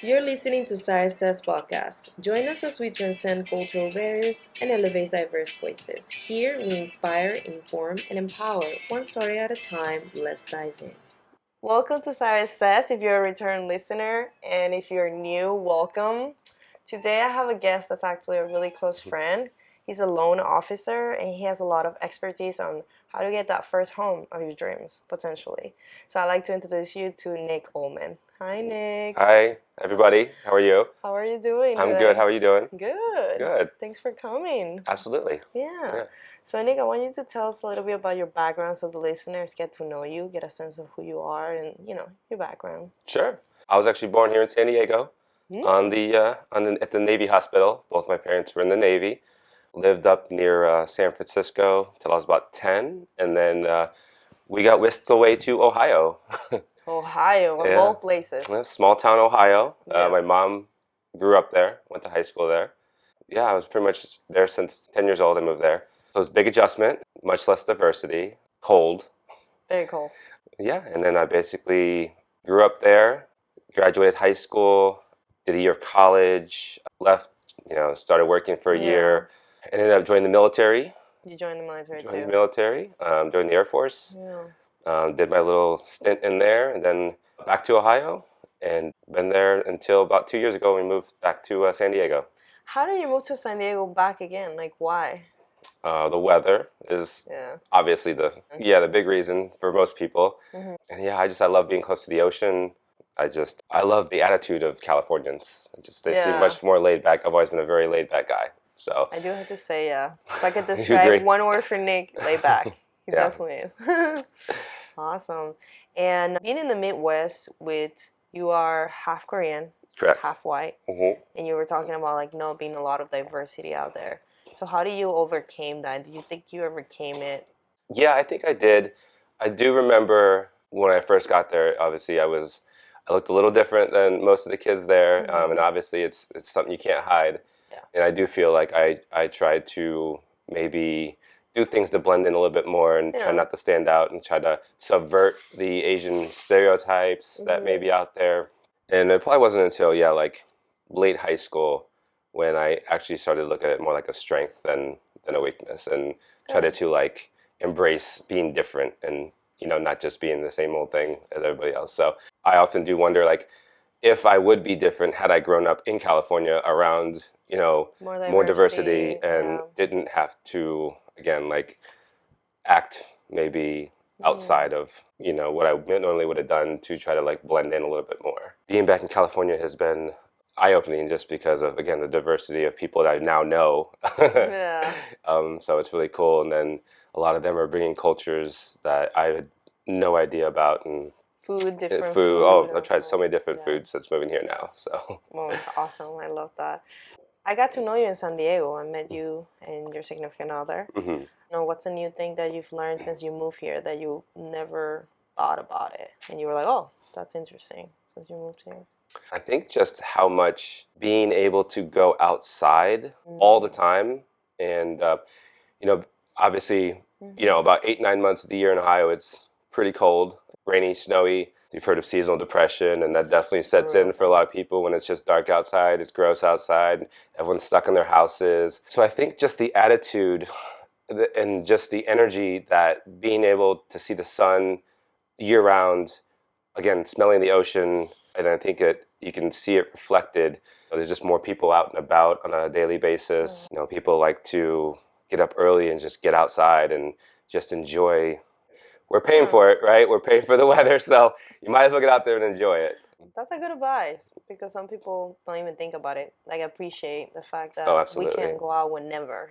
You're listening to Siris Says podcast. Join us as we transcend cultural barriers and elevate diverse voices. Here, we inspire, inform, and empower one story at a time. Let's dive in. Welcome to Siris Says. If you're a return listener, and if you're new, welcome. Today, I have a guest that's actually a really close friend. He's a loan officer, and he has a lot of expertise on how to get that first home of your dreams, potentially. So I'd like to introduce you to Nick Oltman. Hi, Nick. Hi, everybody. How are you? How are you doing I'm today? good. How are you doing? Good. Good. Thanks for coming. Absolutely. Yeah. So, Nick, I want you to tell us a little bit about your background so the listeners get to know you, get a sense of who you are and, your background. Sure. I was actually born here in San Diego at the Navy Hospital. Both my parents were in the Navy. Lived up near San Francisco till I was about 10. And then we got whisked away to Ohio. Ohio, of Yeah. all places. Small town Ohio. Yeah. My mom grew up there, went to high school there. Yeah, I was pretty much there since 10 years old. I moved there. So it was a big adjustment, much less diversity, cold. Very cool. Yeah, and then I basically grew up there, graduated high school, did a year of college, left, started working for a year, ended up joining the military. You joined the military Joined the too? military, joined the Air Force. Yeah. Did my little stint in there, and then back to Ohio, and been there until about 2 years ago. We moved back to San Diego. How did you move to San Diego back again? Like, why? The weather is obviously the big reason for most people. Mm-hmm. And I love being close to the ocean. I love the attitude of Californians. They seem much more laid back. I've always been a very laid back guy. So I do have to say, if I could describe one word for Nick, laid back. He definitely is. Awesome. And being in the Midwest you are half Korean, correct, half white, and you were talking about like not being a lot of diversity out there. So how do you overcame that? Do you think you overcame it? Yeah, I think I did. I do remember when I first got there. Obviously, I looked a little different than most of the kids there, and obviously it's something you can't hide. Yeah. And I do feel like I tried to maybe do things to blend in a little bit more and try not to stand out and try to subvert the Asian stereotypes that may be out there. And it probably wasn't until like late high school when I actually started to look at it more like a strength than a weakness, and tried to like embrace being different and not just being the same old thing as everybody else. So I often do wonder, like, if I would be different had I grown up in California around more diversity and didn't have to again like act maybe outside of what I normally would have done to try to like blend in a little bit more. Being back in California has been eye-opening just because of, again, the diversity of people that I now know. So it's really cool. And then a lot of them are bringing cultures that I had no idea about. And different food. Oh, I've tried so many different foods since moving here now. So. Well, it's awesome. I love that. I got to know you in San Diego. I met you and your significant other. What's a new thing that you've learned since you moved here that you never thought about it? And you were like, oh, that's interesting since you moved here. I think just how much being able to go outside all the time, and obviously, about 8-9 months of the year in Ohio, it's pretty cold, rainy, snowy. You've heard of seasonal depression, and that definitely sets in for a lot of people when it's just dark outside, it's gross outside, everyone's stuck in their houses. So I think just the attitude and just the energy that being able to see the sun year round, again, smelling the ocean, and I think you can see it reflected. There's just more people out and about on a daily basis. People like to get up early and just get outside and just enjoy. We're paying for it, right? We're paying for the weather, so you might as well get out there and enjoy it. That's a good advice, because some people don't even think about it. Like, appreciate the fact that we can go out whenever,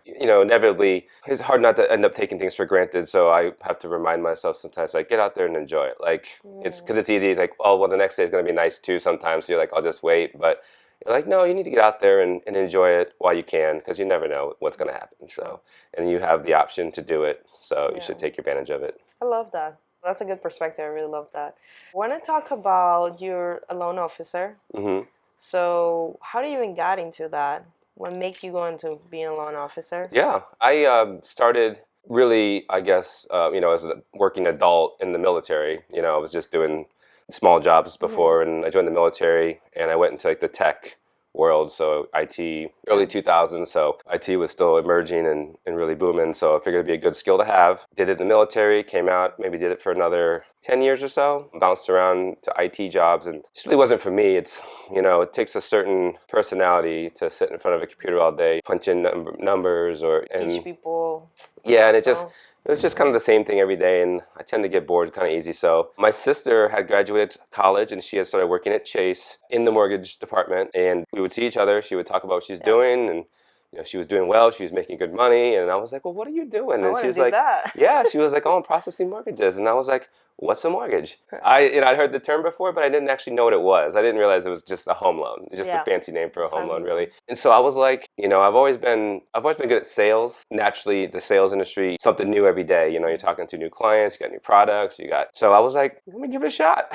Inevitably, it's hard not to end up taking things for granted, so I have to remind myself sometimes, like, get out there and enjoy it. Like, it's because it's easy. It's like, oh, well, the next day is going to be nice too sometimes, so you're like, I'll just wait. But you're like, no, you need to get out there and enjoy it while you can, because you never know what's going to happen. So, and you have the option to do it, so you should take advantage of it. I love that. That's a good perspective. I really love that. I want to talk about you're a loan officer. So how do you even got into that? What made you go into being a loan officer? Yeah, I started really, I guess, as a working adult in the military. I was just doing small jobs before, and I joined the military, and I went into like the tech world, so IT, early 2000s, so IT was still emerging and really booming, so I figured it'd be a good skill to have. Did it in the military, came out, maybe did it for another 10 years or so, bounced around to IT jobs, and it just really wasn't for me. It's, it takes a certain personality to sit in front of a computer all day, punch in numbers Teach people. Yeah, and it was just kind of the same thing every day, and I tend to get bored kind of easy. So my sister had graduated college, and she had started working at Chase in the mortgage department, and we would see each other. She would talk about what she's doing, and she was doing well. She was making good money, and I was like, "Well, what are you doing?" And she's like, that. "Yeah." She was like, "Oh, I'm processing mortgages," and I was like, "What's a mortgage?" I'd heard the term before, but I didn't actually know what it was. I didn't realize it was just a home loan, just a fancy name for a home loan, really. And so I was like, I've always been good at sales. Naturally, the sales industry, something new every day. You're talking to new clients, you got new products, So I was like, let me give it a shot.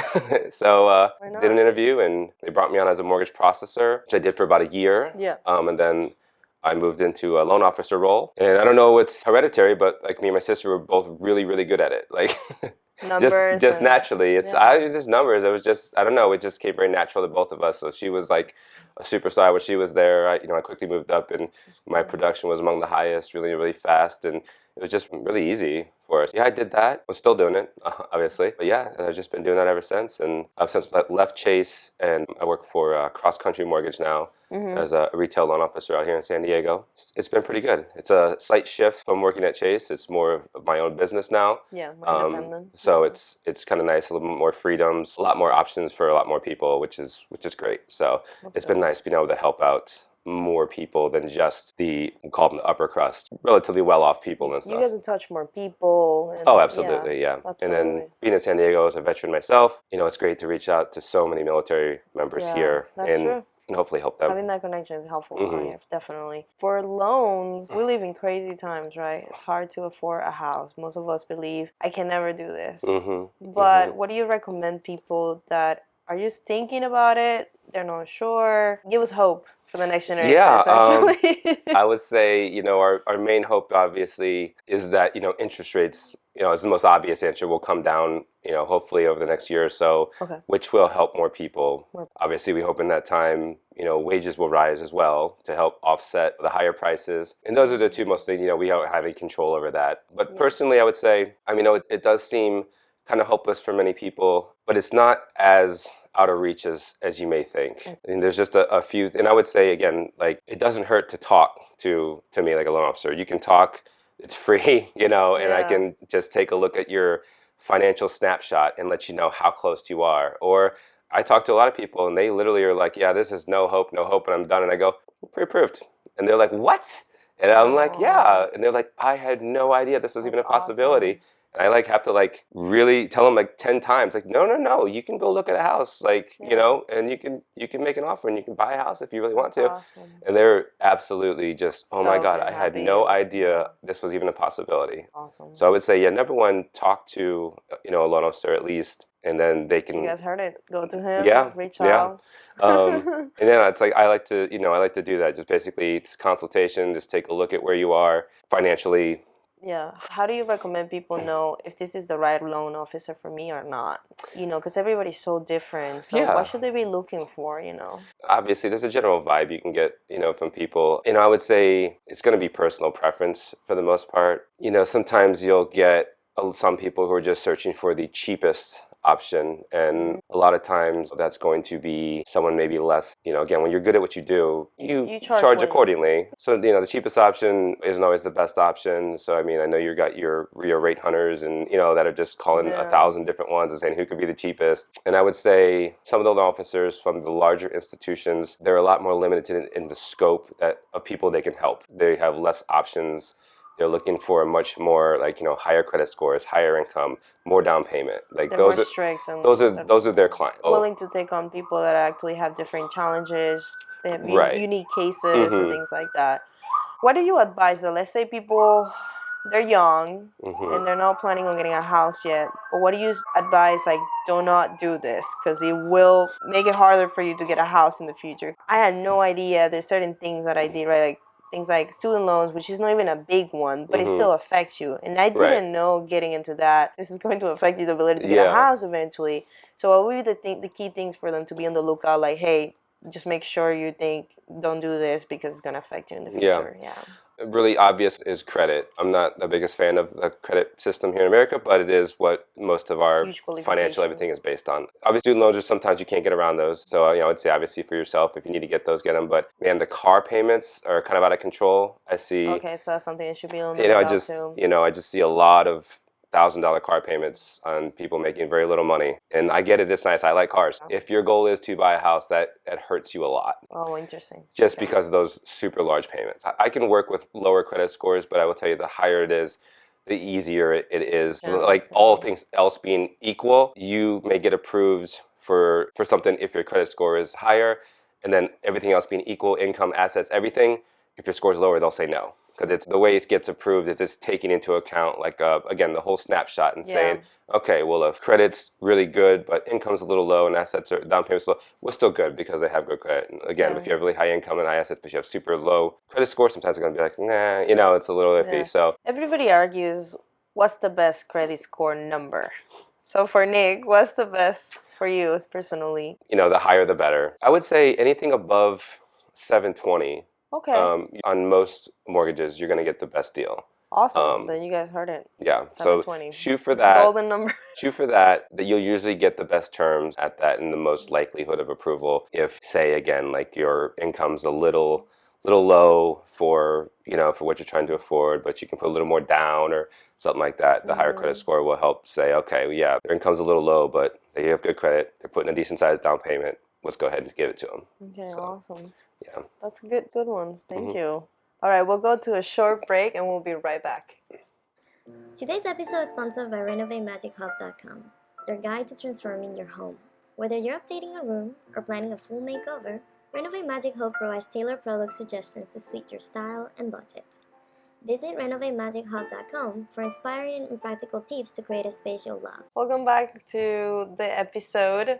So did an interview, and they brought me on as a mortgage processor, which I did for about a year. And then I moved into a loan officer role, and I don't know it's hereditary, but like me and my sister were both really, really good at it. Like numbers just naturally. It's just numbers. It was just, I don't know, it just came very natural to both of us. So she was like a superstar when she was there. I quickly moved up, and my production was among the highest, really, really fast, and it was just really easy for us. Yeah, I did that. I'm still doing it, obviously. But yeah, and I've just been doing that ever since. And I've since left Chase, and I work for Cross Country Mortgage now as a retail loan officer out here in San Diego. It's been pretty good. It's a slight shift from working at Chase. It's more of my own business now. Yeah, more independent. So it's kind of nice, a little bit more freedoms, a lot more options for a lot more people, which is great. So it's been nice being able to help out more people than just we call them the upper crust, relatively well-off people and stuff. You get to touch more people. Oh, absolutely, yeah. And then being in San Diego as a veteran myself, it's great to reach out to so many military members here. That's true. And hopefully help them. Having that connection is helpful, definitely. For loans, we live in crazy times, right? It's hard to afford a house. Most of us believe, I can never do this. But what do you recommend people that are just thinking about it, they're not sure? Give us hope for the next generation, essentially. I would say, our main hope, obviously, is that, interest rates, is the most obvious answer, will come down, hopefully over the next year or so, which will help more people. Obviously, we hope in that time, wages will rise as well to help offset the higher prices. And those are the two most things, we don't have any control over that. But personally, I would say, it does seem kind of hopeless for many people, but it's not as out of reach as you may think. And there's just a few, and I would say again, like, it doesn't hurt to talk to me like a loan officer. You can talk, it's free, and I can just take a look at your financial snapshot and let you know how close you are. Or I talk to a lot of people, and they literally are like, yeah, this is no hope, and I'm done. And I go, pre-approved. And they're like, what? And I'm like, yeah. And they're like, I had no idea this was even a possibility. Awesome. And I have to really tell them 10 times, no, you can go look at a house, and you can make an offer and you can buy a house if you really want to. Awesome. And they're absolutely just, oh my God, I had no idea this was even a possibility. Awesome. So I would say, number one, talk to, a loan officer at least, and then they can. You guys heard it. Go to him. Reach out. And then it's I like to do that. Just basically, it's consultation. Just take a look at where you are financially. Yeah. How do you recommend people know if this is the right loan officer for me or not? Because everybody's so different. So what should they be looking for, Obviously, there's a general vibe you can get, from people. I would say it's going to be personal preference for the most part. Sometimes you'll get some people who are just searching for the cheapest option, and a lot of times that's going to be someone maybe less, again, when you're good at what you do, you charge accordingly. So the cheapest option isn't always the best option. So I know you got your rate hunters and that are just calling 1,000 different ones and saying who could be the cheapest. And I would say some of the loan officers from the larger institutions, they're a lot more limited in the scope of people they can help. They have less options. They're looking for a much more higher credit scores, higher income, more down payment. They're more strict. Those are their clients. Willing to take on people that actually have different challenges. They have unique cases and things like that. What do you advise though? Let's say people, they're young and they're not planning on getting a house yet. But what do you advise? Do not do this because it will make it harder for you to get a house in the future. I had no idea. There's certain things that I did right, things like student loans, which is not even a big one, but it Mhm. still affects you. And I Right. didn't know getting into that, this is going to affect your ability to get a Yeah. house eventually. So what would be the key things for them to be on the lookout? Like, hey, just make sure you think, don't do this because it's going to affect you in the Yeah. future. Yeah. Really obvious is credit. I'm not the biggest fan of the credit system here in America, but it is what most of our Huge financial qualification. everything is based on. Obviously, student loans are sometimes you can't get around those. So, I'd say obviously for yourself, if you need to get those, get them. But man, the car payments are kind of out of control. I see. Okay, so that's something that should be on the I lookout just, too. I just see a lot of $1,000 car payments on people making very little money. And I get it, it's nice. I like cars. If your goal is to buy a house, that hurts you a lot. Oh, interesting. Just Okay. because of those super large payments. I can work with lower credit scores, but I will tell you the higher it is, the easier it is. Yeah, Like all things else being equal, you may get approved for something if your credit score is higher, and then everything else being equal, income, assets, everything, if your score is lower, they'll say no. Because it's the way it gets approved is it's taking into account, like, again, the whole snapshot and saying, okay, well, if credit's really good, but income's a little low and assets are down payments low, we're still good because they have good credit. And again, if you have really high income and high assets, but you have super low credit score, sometimes they're going to be like, nah, it's a little iffy. So everybody argues, what's the best credit score number? So for Nick, what's the best for you personally? the higher the better. I would say anything above 720. Okay. On most mortgages, you're going to get the best deal. Awesome. Then you guys heard it. Yeah. So 720. shoot for that. Golden number. Shoot for that. That you'll usually get the best terms at that and the most likelihood of approval. If, say, again, like your income's a little low for for what you're trying to afford, but you can put a little more down or something like that. The higher credit score will help say, okay, yeah, their income's a little low, but they have good credit. They're putting a decent sized down payment. Let's go ahead and give it to them. Okay, awesome. Yeah. That's good ones. Thank you. All right, we'll go to a short break and we'll be right back. Today's episode is sponsored by RenovateMagicHub.com, your guide to transforming your home. Whether you're updating a room or planning a full makeover, Renovate Magic Hub provides tailored product suggestions to suit your style and budget. Visit RenovateMagicHub.com for inspiring and practical tips to create a space you'll love. Welcome back to the episode.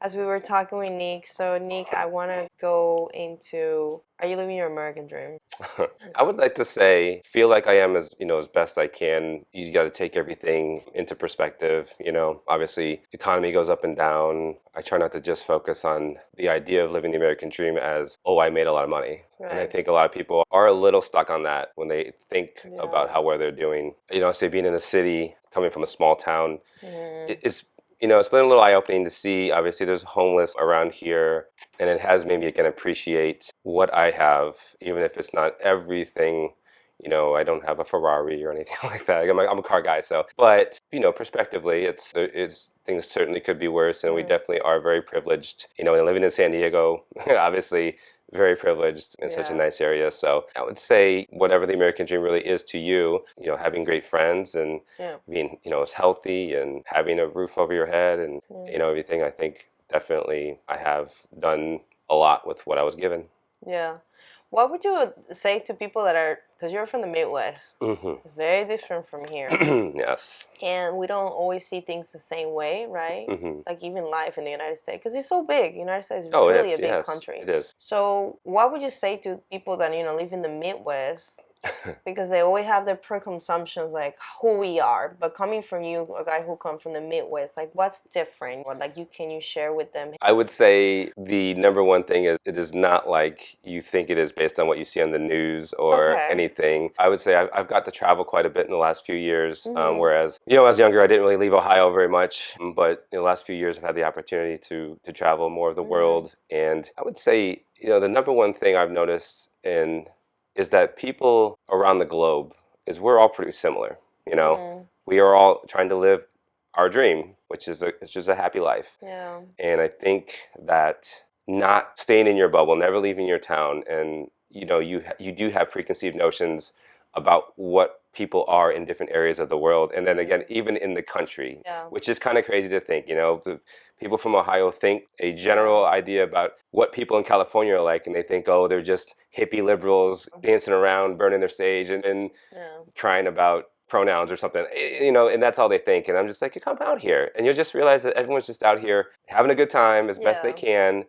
As we were talking with Nick, so Nick, I want to go into, are you living your American dream? I would like to say, feel like I am as best I can. You got to take everything into perspective. Obviously, economy goes up and down. I try not to just focus on the idea of living the American dream as, oh, I made a lot of money. Right. And I think a lot of people are a little stuck on that when they think about how well they're doing. Say being in a city, coming from a small town, it's it's been a little eye-opening to see. Obviously, there's homeless around here, and it has made me again appreciate what I have, even if it's not everything. I don't have a Ferrari or anything like that. I'm a car guy, so. But prospectively, it's things certainly could be worse, and we definitely are very privileged. And living in San Diego, obviously very privileged in such a nice area. So I would say whatever the American dream really is to you, having great friends and being, as healthy and having a roof over your head and, everything, I think definitely I have done a lot with what I was given. Yeah. What would you say to people that are, because you're from the Midwest, very different from here. Yes. And we don't always see things the same way, right? Like even life in the United States, because it's so big. The United States is really a big country. It is. So what would you say to people that, live in the Midwest? Because they always have their preconceptions, like who we are. But coming from you, a guy who comes from the Midwest, like what's different? Or like can you share with them? I would say the number one thing is it is not like you think it is based on what you see on the news or anything. I would say I've got to travel quite a bit in the last few years, whereas, when I was younger, I didn't really leave Ohio very much. But in the last few years, I've had the opportunity to travel more of the world. And I would say, the number one thing I've noticed is that people around the globe we're all pretty similar. We are all trying to live our dream, which is just a happy life. Yeah. And I think that not staying in your bubble, never leaving your town, and you do have preconceived notions about what people are in different areas of the world, and then again, even in the country, which is kind of crazy to think. The people from Ohio think a general idea about what people in California are like, and they think, oh, they're just hippie liberals dancing around, burning their sage, and crying about pronouns or something, and that's all they think. And I'm just like, you come out here and you'll just realize that everyone's just out here having a good time as best they can.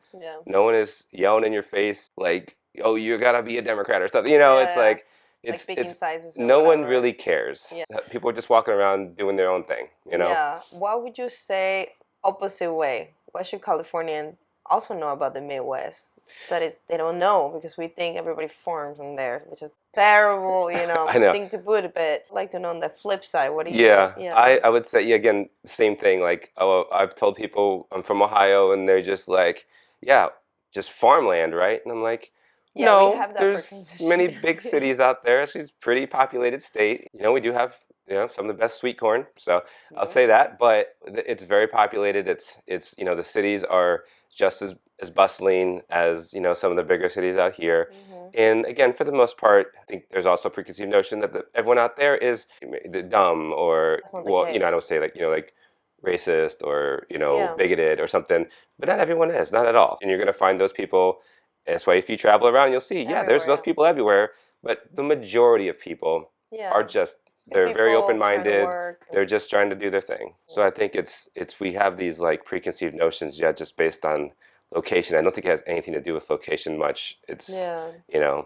No one is yelling in your face like, oh, you gotta be a Democrat or something. You know, it's like picking sizes or no one whatever. really cares. Yeah. People are just walking around doing their own thing. You know. Yeah. What would you say opposite way? What should Californian also know about the Midwest? That is, they don't know because we think everybody farms in there, which is terrible, I know. thing to put. But I'd like to know on the flip side. What do you Yeah, think? Yeah. I would say, yeah, again, same thing. Like, oh, I've told people I'm from Ohio, and they're just like, yeah, just farmland, right? And I'm like, Yeah, we no, have that there's preconception. many big cities out there. It's a pretty populated state. You know, we do have, some of the best sweet corn. So I'll say that, but it's very populated. It's the cities are just as bustling as, some of the bigger cities out here. And again, for the most part, I think there's also a preconceived notion that everyone out there is dumb or, That's not the well, case. I don't say like racist or, Yeah. bigoted or something, but not everyone is, not at all. And you're going to find those people. That's why if you travel around, you'll see, yeah, there's those people everywhere, but the majority of people are just, they're very open-minded. They're just trying to do their thing. So I think it's we have these like preconceived notions, just based on location. I don't think it has anything to do with location much. It's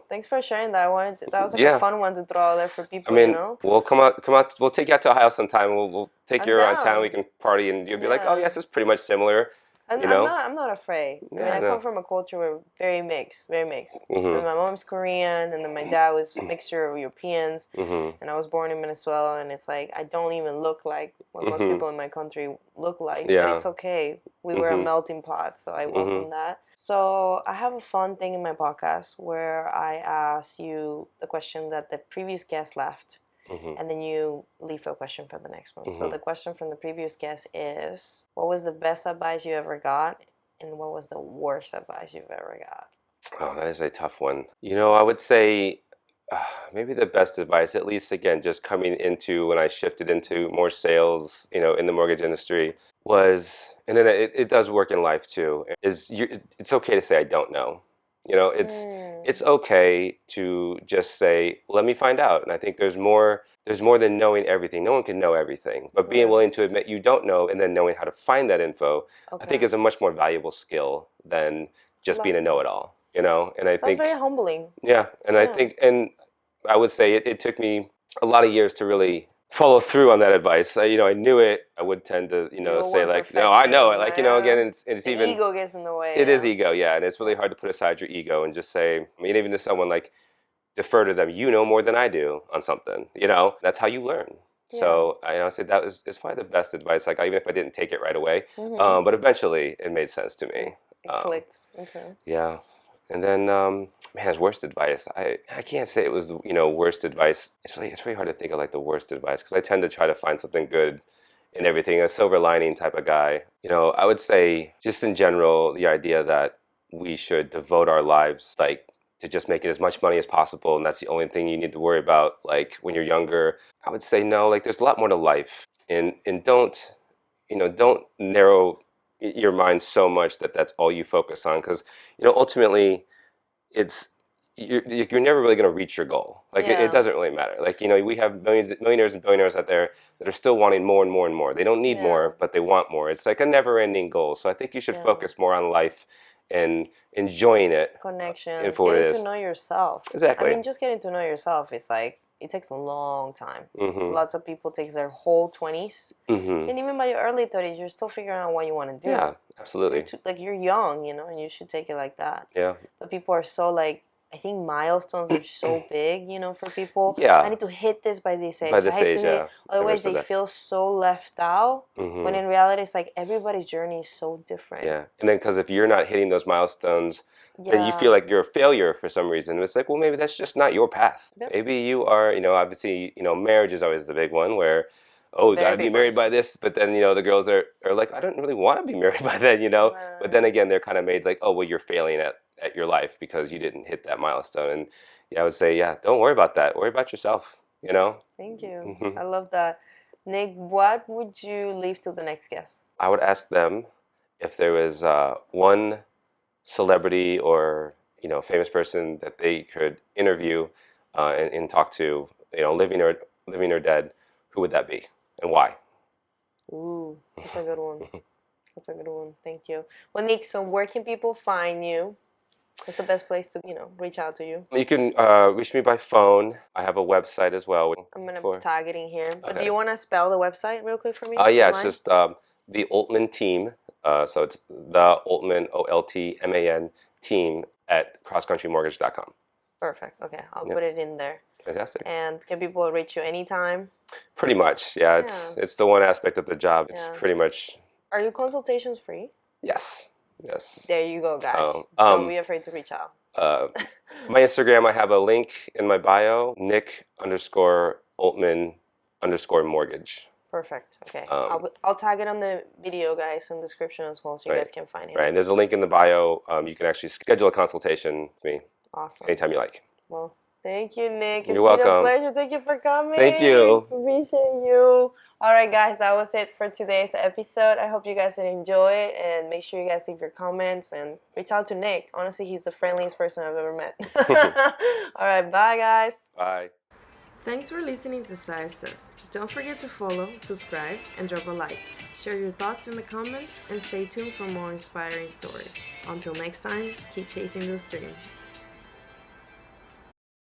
Thanks for sharing that. That was like Yeah. a fun one to throw out there for people. I mean, we'll come out. We'll take you out to Ohio sometime. We'll take I'm you around town. down. We can party, and you'll be like, oh Yeah. yes, it's pretty much similar. I'm not afraid. I mean, Yeah, I no. come from a culture where very mixed. Mhm. And my mom's Korean, and then my dad was a mixture of Europeans, Mhm. and I was born in Venezuela, and it's like I don't even look like what most people in my country look like. Yeah. But it's okay. We were a melting pot, so I welcome that. So I have a fun thing in my podcast where I ask you the question that the previous guest left. And then you leave a question for the next one. So the question from the previous guest is, what was the best advice you ever got, and what was the worst advice you've ever got? Oh, that is a tough one. I would say maybe the best advice, at least again, just coming into when I shifted into more sales, in the mortgage industry, was, and then it does work in life too, it's okay to say I don't know. It's okay to just say, let me find out. And I think there's more than knowing everything. No one can know everything, but being willing to admit you don't know and then knowing how to find that info, I think is a much more valuable skill than just being a know-it-all. And I think That's very humbling. yeah, and I think, and I would say it took me a lot of years to really follow through on that advice. I knew it. I would tend to, say like, no, I know it. Like, again, it's the even ego gets in the way. it is ego, yeah, and it's really hard to put aside your ego and just say, I mean, even to someone like defer to them. You know more than I do on something. That's how you learn. So I say that is probably the best advice. Like even if I didn't take it right away, but eventually it made sense to me. It clicked. Okay. Yeah. And then, man, worst advice. I can't say it was worst advice. It's really hard to think of like the worst advice because I tend to try to find something good in everything, a silver lining type of guy. I would say just in general, the idea that we should devote our lives like to just making as much money as possible, and that's the only thing you need to worry about. Like when you're younger, I would say no. Like there's a lot more to life, and don't narrow your mind so much that that's all you focus on because ultimately it's you're never really going to reach your goal. Like it doesn't really matter. Like we have millionaires and billionaires out there that are still wanting more and more and more. They don't need more, but they want more. It's like a never-ending goal. So I think you should focus more on life and enjoying it. Connection, for what it getting is. to know yourself. Exactly. I mean, just getting to know yourself is like it takes a long time. Mhm. Lots of people take their whole 20s, Mhm. and even by your early 30s, you're still figuring out what you want to do. Yeah, absolutely. Like you're young, and you should take it like that. Yeah. But people are so like, I think milestones are so big, for people. Yeah. I need to hit this by this age. By this I have age, to hit, yeah. otherwise they Understood that. feel so left out. When in reality, it's like everybody's journey is so different. Yeah. And then because if you're not hitting those milestones, then you feel like you're a failure for some reason. It's like, well, maybe that's just not your path. Yep. Maybe you are, obviously, marriage is always the big one where, oh, Very gotta be big married one. by this. But then, the girls are like, I don't really want to be married by then, But then again, they're kind of made like, oh, well, you're failing at your life because you didn't hit that milestone. And yeah, I would say, yeah, don't worry about that. Worry about yourself, Thank you. Mhm. I love that. Nick, what would you leave to the next guest? I would ask them if there was one celebrity or famous person that they could interview and talk to, living or dead, who would that be and why? Ooh, that's a good one. That's a good one. Thank you. Well, Nick, so where can people find you? What's the best place to, reach out to you? You can reach me by phone. I have a website as well. I'm going to tag it in here. But do Okay. you want to spell the website real quick for me? Yeah, it's online? just the Oltman team. So it's the Oltman, Oltman team at crosscountrymortgage.com. Perfect. Okay, I'll put it in there. Fantastic. And can people reach you anytime? Pretty much, yeah. It's the one aspect of the job. It's pretty much. Are your consultations free? Yes. There you go, guys. Don't be afraid to reach out. My Instagram, I have a link in my bio, Nick_Oltman_mortgage. Perfect. Okay. I'll tag it on the video, guys, in the description as well, so you guys can find it. Right. And there's a link in the bio. You can actually schedule a consultation with me. Awesome. Anytime you like. Well, thank you, Nick. You're welcome. It's been a pleasure. Thank you for coming. Thank you. Appreciate you. All right, guys, that was it for today's episode. I hope you guys enjoy it, and make sure you guys leave your comments and reach out to Nick. Honestly, he's the friendliest person I've ever met. All right, bye, guys. Bye. Thanks for listening to Siris Says. Don't forget to follow, subscribe, and drop a like. Share your thoughts in the comments, and stay tuned for more inspiring stories. Until next time, keep chasing those dreams.